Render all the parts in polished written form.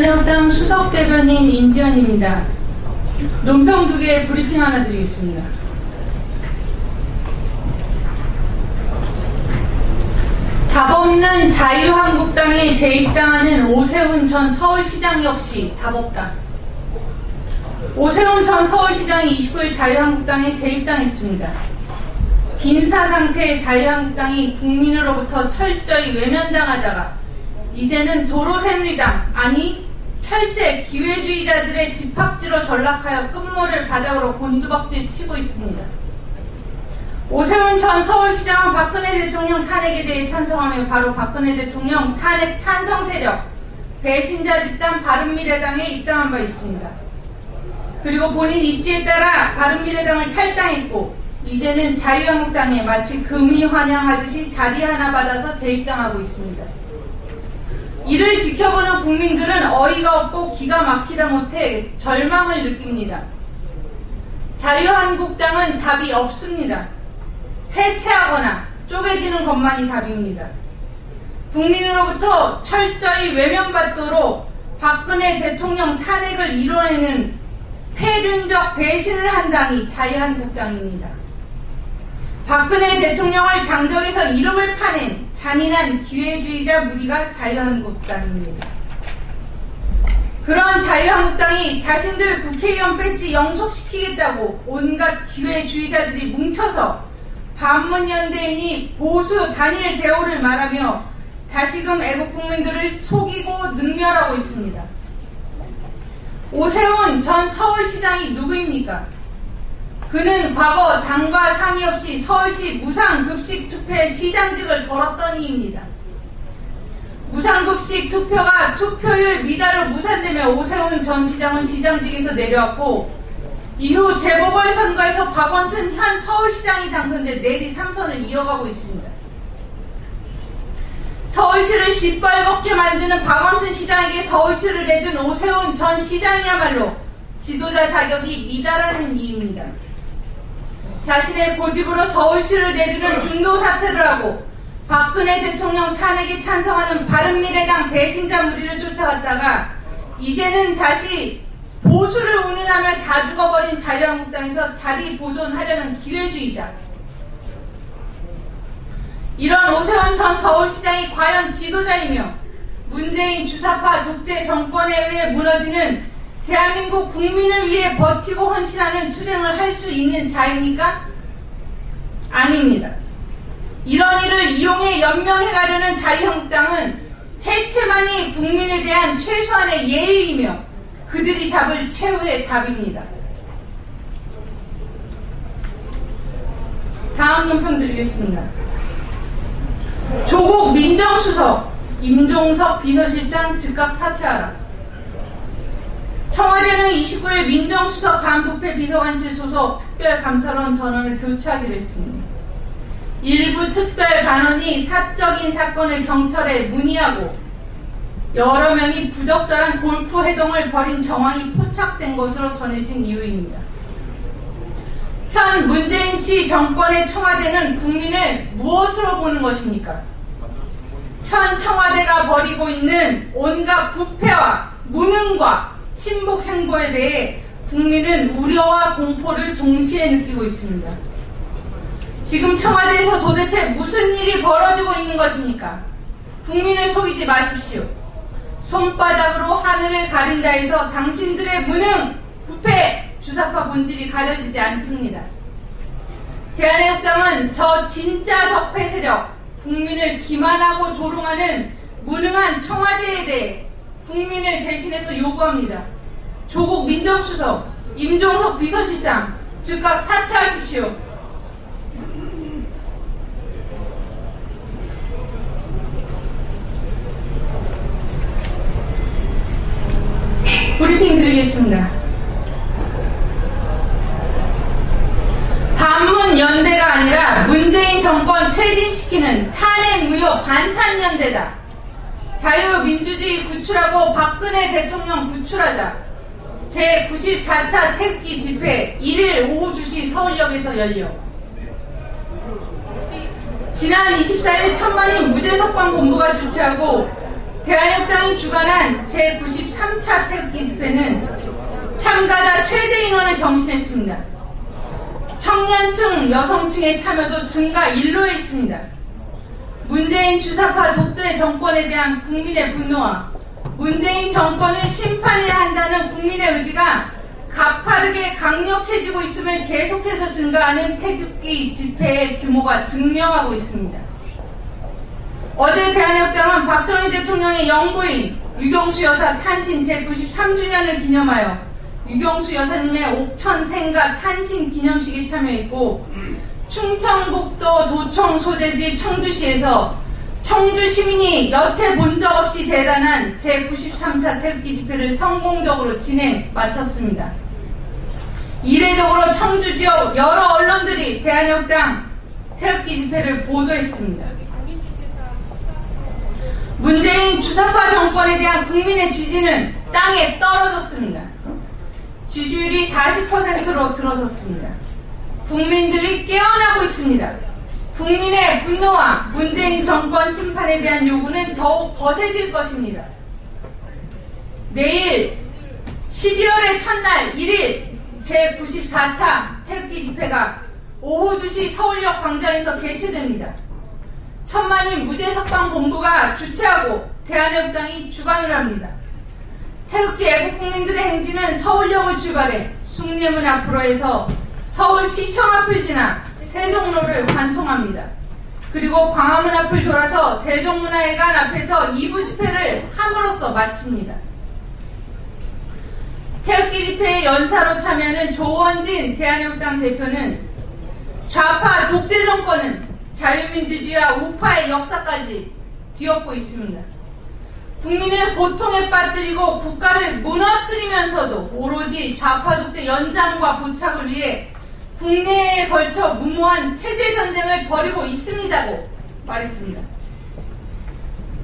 자유한국당 수석대변인 임지연입니다. 논평 2개 브리핑 하나 드리겠습니다. 답 없는 자유한국당에 재입당하는 오세훈 전 서울시장 역시 답 없다. 오세훈 전 서울시장이 29일 자유한국당에 재입당했습니다. 빈사 상태의 자유한국당이 국민으로부터 철저히 외면당하다가 이제는 도로새누리당, 아니 철새 기회주의자들의 집합지로 전락하여 끝모를 바닥으로 곤두박질 치고 있습니다. 오세훈 전 서울시장은 박근혜 대통령 탄핵에 대해 찬성하며 바로 박근혜 대통령 탄핵 찬성 세력 배신자 집단 바른미래당에 입당한 바 있습니다. 그리고 본인 입지에 따라 바른미래당을 탈당했고 이제는 자유한국당에 마치 금이 환영하듯이 자리 하나 받아서 재입당하고 있습니다. 이를 지켜보는 국민들은 어이가 없고 기가 막히다 못해 절망을 느낍니다. 자유한국당은 답이 없습니다. 해체하거나 쪼개지는 것만이 답입니다. 국민으로부터 철저히 외면받도록 박근혜 대통령 탄핵을 이뤄내는 폐륜적 배신을 한 당이 자유한국당입니다. 박근혜 대통령을 당적에서 이름을 파낸 잔인한 기회주의자 무리가 자유한국당입니다. 그런 자유한국당이 자신들 국회의원 배지 영속시키겠다고 온갖 기회주의자들이 뭉쳐서 반문연대인이 보수 단일 대우를 말하며 다시금 애국국민들을 속이고 능멸하고 있습니다. 오세훈 전 서울시장이 누구입니까? 그는 과거 당과 상의 없이 서울시 무상급식 투표에 시장직을 걸었던 이입니다. 무상급식 투표가 투표율 미달로 무산되며 오세훈 전 시장은 시장직에서 내려왔고 이후 재보궐선거에서 박원순 현 서울시장이 당선돼 내리 3선을 이어가고 있습니다. 서울시를 시뻘겋게 만드는 박원순 시장에게 서울시를 내준 오세훈 전 시장이야말로 지도자 자격이 미달하는 이입니다. 자신의 고집으로 서울시를 내주는 중도 사퇴를 하고 박근혜 대통령 탄핵에 찬성하는 바른미래당 배신자 무리를 쫓아갔다가 이제는 다시 보수를 운운하며 다 죽어버린 자유한국당에서 자리 보존하려는 기회주의자. 이런 오세훈 전 서울시장이 과연 지도자이며 문재인 주사파 독재 정권에 의해 무너지는 대한민국 국민을 위해 버티고 헌신하는 투쟁을 할 수 있는 자입니까? 아닙니다. 이런 일을 이용해 연명해가려는 자유한국당은 해체만이 국민에 대한 최소한의 예의이며 그들이 잡을 최후의 답입니다. 다음 논평 드리겠습니다. 조국 민정수석, 임종석 비서실장 즉각 사퇴하라. 청와대는 29일 민정수석 반부패 비서관실 소속 특별감찰원 전원을 교체하기로 했습니다. 일부 특별반원이 사적인 사건을 경찰에 문의하고 여러 명이 부적절한 골프 회동을 벌인 정황이 포착된 것으로 전해진 이유입니다. 현 문재인 씨 정권의 청와대는 국민을 무엇으로 보는 것입니까? 현 청와대가 벌이고 있는 온갖 부패와 무능과 친북 행보에 대해 국민은 우려와 공포를 동시에 느끼고 있습니다. 지금 청와대에서 도대체 무슨 일이 벌어지고 있는 것입니까? 국민을 속이지 마십시오. 손바닥으로 하늘을 가린다 해서 당신들의 무능, 부패, 주사파 본질이 가려지지 않습니다. 대한애국당은 저 진짜 적폐 세력, 국민을 기만하고 조롱하는 무능한 청와대에 대해 국민을 대신해서 요구합니다. 조국 민정수석, 임종석 비서실장 즉각 사퇴하십시오. 브리핑 드리겠습니다. 반문연대가 아니라 문재인 정권 퇴진시키는 탄핵 무효 반탄연대다. 자유민주주의 구출하고 박근혜 대통령 구출하자. 제94차 태극기 집회 1일 오후 2시 서울역에서 열려 지난 24일 천만인 무죄석방 본부가 주최하고 대한협당이 주관한 제93차 태극기 집회는 참가자 최대 인원을 경신했습니다. 청년층, 여성층의 참여도 증가 일로에 있습니다. 문재인 주사파 독재 정권에 대한 국민의 분노와 문재인 정권을 심판해야 한다는 국민의 의지가 가파르게 강력해지고 있음을 계속해서 증가하는 태극기 집회의 규모가 증명하고 있습니다. 어제 대한협당은 박정희 대통령의 영부인 유경수 여사 탄신 제93주년을 기념하여 유경수 여사님의 옥천 생가 탄신 기념식에 참여했고, 충청북도 도청 소재지 청주시에서 청주 시민이 여태 본 적 없이 대단한 제93차 태극기 집회를 성공적으로 마쳤습니다. 이례적으로 청주 지역 여러 언론들이 대한협당 태극기 집회를 보도했습니다. 문재인 주사파 정권에 대한 국민의 지지는 땅에 떨어졌습니다. 지지율이 40%로 들어섰습니다. 국민들이 깨어나고 있습니다. 국민의 분노와 문재인 정권 심판에 대한 요구는 더욱 거세질 것입니다. 내일 12월의 첫날 1일 제94차 태극기 집회가 오후 2시 서울역 광장에서 개최됩니다. 천만인 무대석방 본부가 주최하고 대한협당이 주관을 합니다. 태극기 애국국민들의 행진은 서울역을 출발해 숭례문 앞으로 해서 서울시청 앞을 지나 세종로를 관통합니다. 그리고 광화문 앞을 돌아서 세종문화회관 앞에서 2부 집회를 함으로써 마칩니다. 태극기 집회에 연사로 참여하는 조원진 대한협당 대표는 좌파 독재 정권은 자유민주주의와 우파의 역사까지 뒤엎고 있습니다. 국민을 고통에 빠뜨리고 국가를 무너뜨리면서도 오로지 좌파 독재 연장과 보착을 위해 국내에 걸쳐 무모한 체제 전쟁을 벌이고 있습니다고 말했습니다.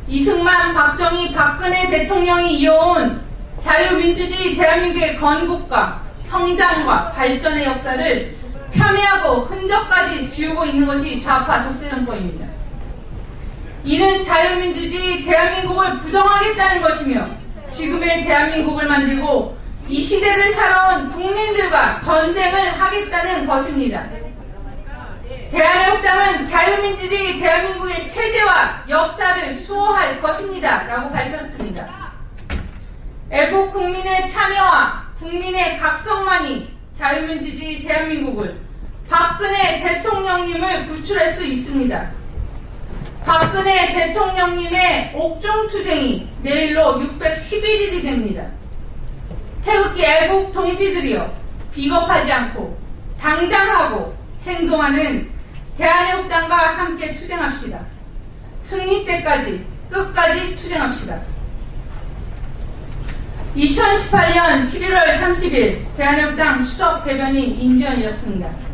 이승만, 박정희, 박근혜 대통령이 이어온 자유민주주의 대한민국의 건국과 성장과 발전의 역사를 폄훼하고 흔적까지 지우고 있는 것이 좌파 독재 정권입니다. 이는 자유민주주의 대한민국을 부정하겠다는 것이며 지금의 대한민국을 만들고 이 시대를 살아온 국민들과 전쟁을 하겠다는 것입니다. 대한협당은 자유민주주의 대한민국의 체제와 역사를 수호할 것입니다. 라고 밝혔습니다. 애국 국민의 참여와 국민의 각성만이 자유민주주의 대한민국을 박근혜 대통령님을 구출할 수 있습니다. 박근혜 대통령님의 옥중투쟁이 내일로 611일이 됩니다. 태극기 애국 동지들이여 비겁하지 않고 당당하고 행동하는 대한협당과 함께 투쟁합시다. 승리 때까지 끝까지 투쟁합시다. 2018년 11월 30일 대한협당 수석 대변인 인지연이었습니다.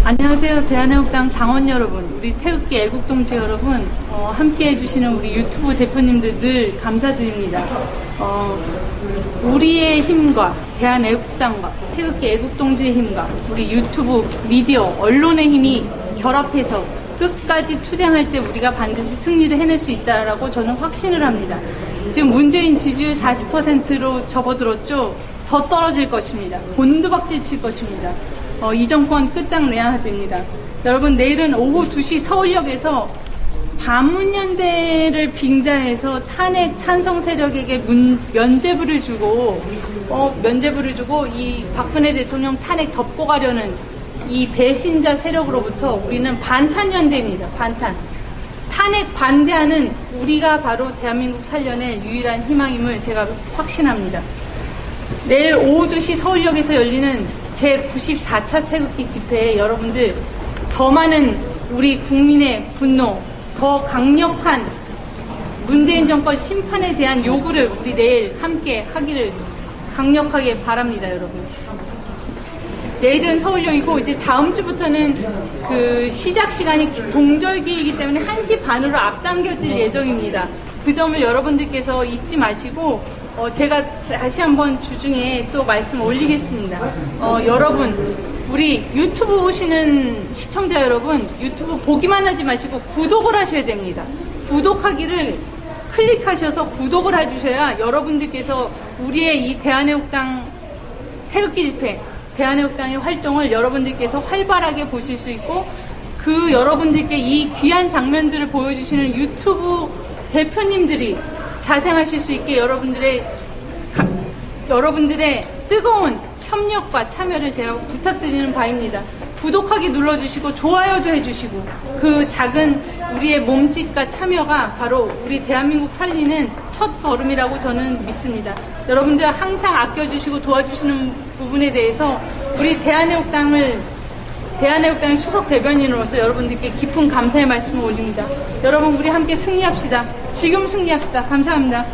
안녕하세요. 대한협당 당원 여러분, 우리 태극기 애국동지 여러분, 함께 해주시는 우리 유튜브 대표님들 늘 감사드립니다. 우리의 힘과 대한애국당과 태극기 애국동지의 힘과 우리 유튜브, 미디어, 언론의 힘이 결합해서 끝까지 투쟁할 때 우리가 반드시 승리를 해낼 수 있다라고 저는 확신을 합니다. 지금 문재인 지지율 40%로 접어들었죠. 더 떨어질 것입니다. 곤두박질 칠 것입니다. 이 정권 끝장내야 됩니다. 여러분, 내일은 오후 2시 서울역에서 반문연대를 빙자해서 탄핵 찬성 세력에게 면죄부를 주고 이 박근혜 대통령 탄핵 덮고 가려는 이 배신자 세력으로부터 우리는 반탄연대입니다. 탄핵 반대하는 우리가 바로 대한민국 살려낼 유일한 희망임을 제가 확신합니다. 내일 오후 2시 서울역에서 열리는 제94차 태극기 집회에 여러분들 더 많은 우리 국민의 분노, 더 강력한 문재인 정권 심판에 대한 요구를 우리 내일 함께 하기를 강력하게 바랍니다, 여러분. 내일은 서울역이고 이제 다음 주부터는 그 시작 시간이 동절기이기 때문에 1시 반으로 앞당겨질 예정입니다. 그 점을 여러분들께서 잊지 마시고 제가 다시 한번 주중에 또 말씀 올리겠습니다. 여러분, 우리 유튜브 보시는 시청자 여러분, 유튜브 보기만 하지 마시고 구독을 하셔야 됩니다. 구독하기를 클릭하셔서 구독을 해주셔야 여러분들께서 우리의 이 대한애국당 태극기 집회, 대한애국당의 활동을 여러분들께서 활발하게 보실 수 있고, 그 여러분들께 이 귀한 장면들을 보여주시는 유튜브 대표님들이 자생하실 수 있게 여러분들의 뜨거운 협력과 참여를 제가 부탁드리는 바입니다. 구독하기 눌러주시고 좋아요도 해주시고, 그 작은 우리의 몸짓과 참여가 바로 우리 대한민국 살리는 첫 걸음이라고 저는 믿습니다. 여러분들 항상 아껴주시고 도와주시는 부분에 대해서 우리 대한애국당의 수석 대변인으로서 여러분들께 깊은 감사의 말씀을 올립니다. 여러분, 우리 함께 승리합시다. 지금 승리합시다. 감사합니다.